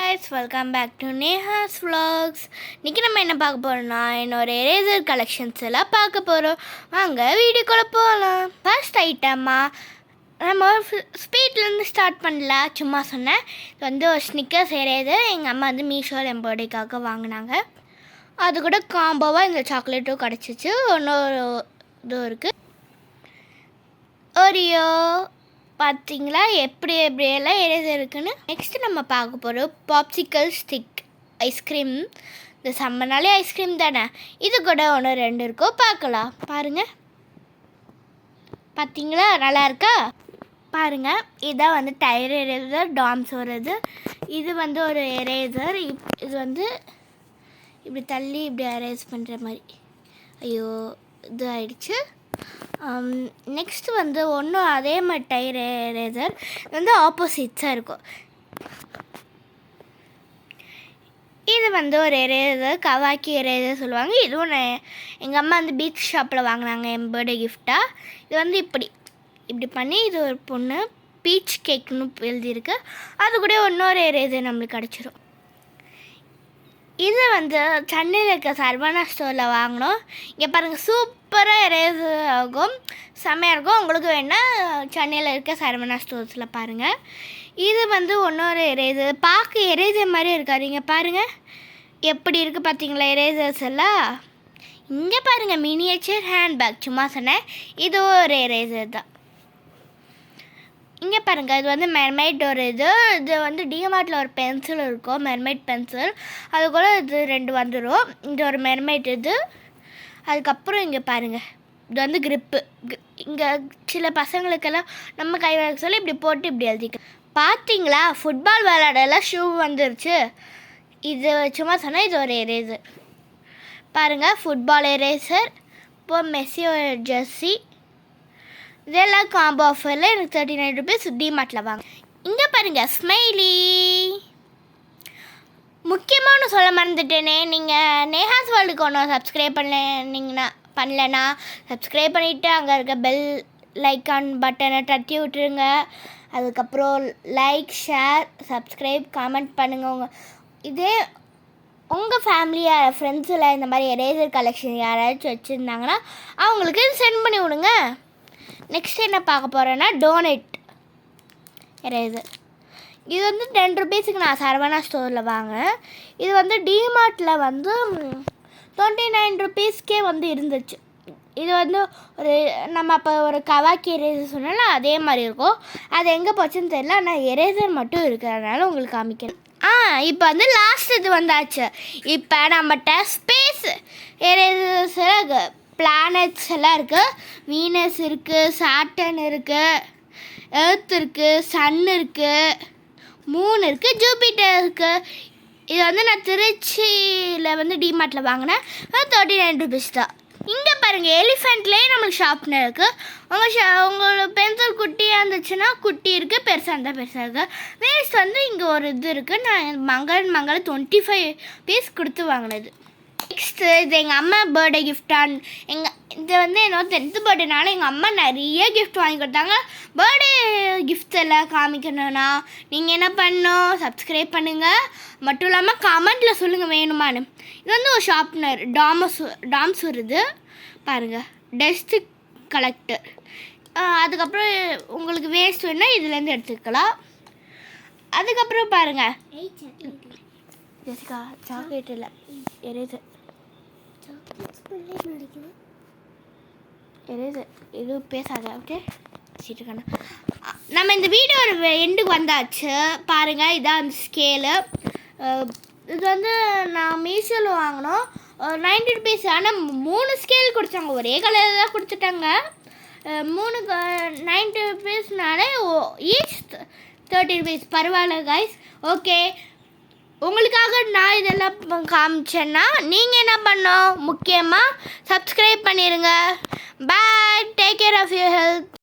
guys, welcome back to Neha's vlogs. இன்னைக்கு நம்ம என்ன பார்க்க போறோம்னா என்னோட எரேசர் கலெக்ஷன்ஸ் எல்லாம் பார்க்க போறோம். வாங்க வீடியோக்குள்ள போகலாம். ஃபர்ஸ்ட் ஐட்டமா நம்ம ஸ்பீட்லேருந்து ஸ்டார்ட் பண்ணலாம். சும்மா சொன்னேன். இது வந்து ஒரு ஸ்னிக்கர்ஸ் எரேசர் எங்கள் அம்மா வந்து மீஷோவில் என் பர்த்டேக்காக வாங்கினாங்க. அது கூட காம்போவாக இந்த சாக்லேட்டும் கிடச்சிச்சு. இன்னொரு இதுவும் இருக்குது, ஓரியோ. பார்த்தீங்களா எப்படியெல்லாம் எரேசர் இருக்குன்னு. நெக்ஸ்ட்டு நம்ம பார்க்க போகிறோம் பாப்சிக்கல் ஸ்டிக் ஐஸ்கிரீம். இந்த சம்மர்னாலே ஐஸ்கிரீம் தானே. இது கூட ஒன்று ரெண்டு இருக்கோ பார்க்கலாம். பாருங்கள், பார்த்தீங்களா நல்லா இருக்கா பாருங்கள். இதான் வந்து டயர் எரேசர், டாம்ஸ் வருது. இது வந்து ஒரு எரேசர். இது வந்து இப்படி தள்ளி இப்படி எரேஸ் பண்ணுற மாதிரி. ஐயோ இது ஆயிடுச்சு. நெக்ஸ்ட்டு வந்து ஒன்றும் அதே மாதிரி டயர் எரேசர் வந்து ஆப்போசிட்ஸாக இருக்கும். இது வந்து ஒரு எரேசர், கவாக்கி எரேசர் சொல்லுவாங்க. இதுவும் எங்கள் அம்மா வந்து பீச் ஷாப்பில் வாங்கினாங்க என் பர்த்டே கிஃப்டாக. இது வந்து இப்படி பண்ணி இது ஒரு பொண்ணு பீச் கேக்குன்னு எழுதியிருக்கு. அது கூட இன்னொரு எரேசர் நம்மளுக்கு கிடச்சிரும். இது வந்து சென்னையில் இருக்க சரவணா ஸ்டோரில் வாங்கினோம். இங்கே பாருங்கள், சூப்பராக எரேசர் ஆகும், செம்மையாக இருக்கும். உங்களுக்கு வேணால் சென்னையில் இருக்க சரவணா ஸ்டோர்ஸில் பாருங்கள். இது வந்து இன்னொரு எரேசர், பார்க்க எரேசர் மாதிரி இருக்காது. இங்கே பாருங்கள் எப்படி இருக்குது பார்த்தீங்களா எரேசர்ஸ் எல்லாம். இங்கே பாருங்கள் மினியேச்சர் ஹேண்ட்பேக், சும்மா சொன்னேன். இது ஒரு எரேசர் தான். இங்கே பாருங்கள், இது வந்து மெர்மைட் ஒரு இது வந்து டிமார்ட்டில் ஒரு பென்சில் இருக்கும், மெர்மைட் பென்சில். அது கூட இது ரெண்டு வந்துடும். இது ஒரு மெர்மைட் இது. அதுக்கப்புறம் இங்கே பாருங்கள், இது வந்து கிரிப்பு. இங்கே சில பசங்களுக்கெல்லாம் நம்ம கை வளர்க்க சொல்லி இப்படி போட்டு இப்படி எழுதிக்க. பார்த்தீங்களா ஃபுட்பால் விளையாடலாம் ஷூ வந்துருச்சு. இது சும்மா சொன்னால் இது ஒரு எரேசர். பாருங்கள் ஃபுட்பால் எரேசர். இப்போ மெஸ்ஸியோட ஜெர்சி. இதெல்லாம் காம்போ ஆஃபரில் எனக்கு 39 ருபீஸ் டிமார்ட்டில் வாங்க. இங்கே பாருங்கள் ஸ்மைலி. முக்கியமான சொல்ல மறந்துட்டேனே, நீங்கள் நேஹாஸ் வேர்ல்டுக்கு ஒன்றும் சப்ஸ்கிரைப் பண்ணலைன்னா சப்ஸ்கிரைப் பண்ணிவிட்டு அங்கே இருக்க பெல் லைக்கான் பட்டனை தட்டி விட்டுருங்க. அதுக்கப்புறம் லைக், ஷேர், சப்ஸ்கிரைப், கமெண்ட் பண்ணுங்கள். இதே உங்கள் ஃபேமிலியாக ஃப்ரெண்ட்ஸில் இந்த மாதிரி எரேசர் கலெக்ஷன் யாராச்சும் வச்சுருந்தாங்கன்னா அவங்களுக்கு சென்ட் பண்ணி விடுங்க. நெக்ஸ்ட் என்ன பார்க்க போகிறேன்னா டோனட் எரேசர். இது வந்து 10 ருபீஸுக்கு நான் சரவணா ஸ்டோரில் வாங்கினேன். இது வந்து டிமார்ட்டில் வந்து 29 ருபீஸ்க்கே வந்து இருந்துச்சு. இது வந்து ஒரு நம்ம அப்போ ஒரு கவாக்கி எரேசர் சொன்னாலும் அதே மாதிரி இருக்கும். அது எங்கே போச்சுன்னு தெரியல, ஆனால் எரேசர் மட்டும் இருக்கிறதுனால உங்களுக்கு காமிக்கிறேன். இப்போ வந்து லாஸ்ட் இது வந்தாச்சு. இப்போ நம்மகிட்ட ஸ்பேஸ் எரேசர்ஸ் பிளானட்ஸ் எல்லாம் இருக்குது. வீனஸ் இருக்குது, சாட்டன் இருக்குது, எர்த் இருக்குது, சன் இருக்குது, மூன் இருக்குது, ஜூபிட்டர் இருக்குது. இது வந்து நான் திருச்சியில் வந்து டிமார்ட்டில் வாங்கினேன். 39 ருபீஸ் தான். இங்கே பாருங்கள் எலிஃபெண்ட்லேயே நம்மளுக்கு ஷார்ப்னர் இருக்குது. உங்களோட பென்சில் குட்டியாக இருந்துச்சுன்னா குட்டி இருக்குது, பெருசாக இருந்தால் பெருசாக இருக்குது. வேஸ்ட் வந்து இங்கே ஒரு இது இருக்குது. நான் மங்கள 25 பீஸ் கொடுத்து வாங்கினது. நெக்ஸ்ட்டு இது எங்கள் அம்மா பர்த்டே கிஃப்டான். இது வந்து என்னோட 10th பர்த்டேனால எங்கள் அம்மா நிறைய கிஃப்ட் வாங்கி கொடுத்தாங்க. பர்த்டே கிஃப்ட்ஸ் எல்லாம் காமிக்கணும்னா நீங்கள் என்ன பண்ணணும், சப்ஸ்கிரைப் பண்ணுங்கள். மட்டும் இல்லாமல் கமெண்ட்டில் சொல்லுங்கள் வேணுமான்னு. இது வந்து ஒரு ஷார்ப்னர், டாம்ஸ் வருது பாருங்கள், டஸ்ட் கலெக்டர். அதுக்கப்புறம் உங்களுக்கு வேஸ்ட் வேணுன்னா இதுலேருந்து எடுத்துக்கலாம். அதுக்கப்புறம் பாருங்கள் ஜெசிகா சாக்லேட் இல்லை எரேசர் இது பேசாத. ஓகே சீட்டுக்கான நம்ம இந்த வீடியோ ஒரு எண்டுக்கு வந்தாச்சு. பாருங்கள் இதான் அந்த ஸ்கேலு. இது வந்து நான் மீஷோவில் வாங்கினோம் 90 ருபீஸ். ஆனால் 3 ஸ்கேல் கொடுத்தாங்க, ஒரே கலரில் தான் கொடுத்துட்டாங்க. 90 ருபீஸ்னாலே ஈச் 30 ருபீஸ். பரவாயில்ல கைஸ். ஓகே, உங்களுக்காக நான் இதெல்லாம் காமிச்சேன்னா நீங்கள் என்ன பண்ணணும், முக்கியமாக சப்ஸ்கிரைப் பண்ணிடுங்க. Bye, take care of your health.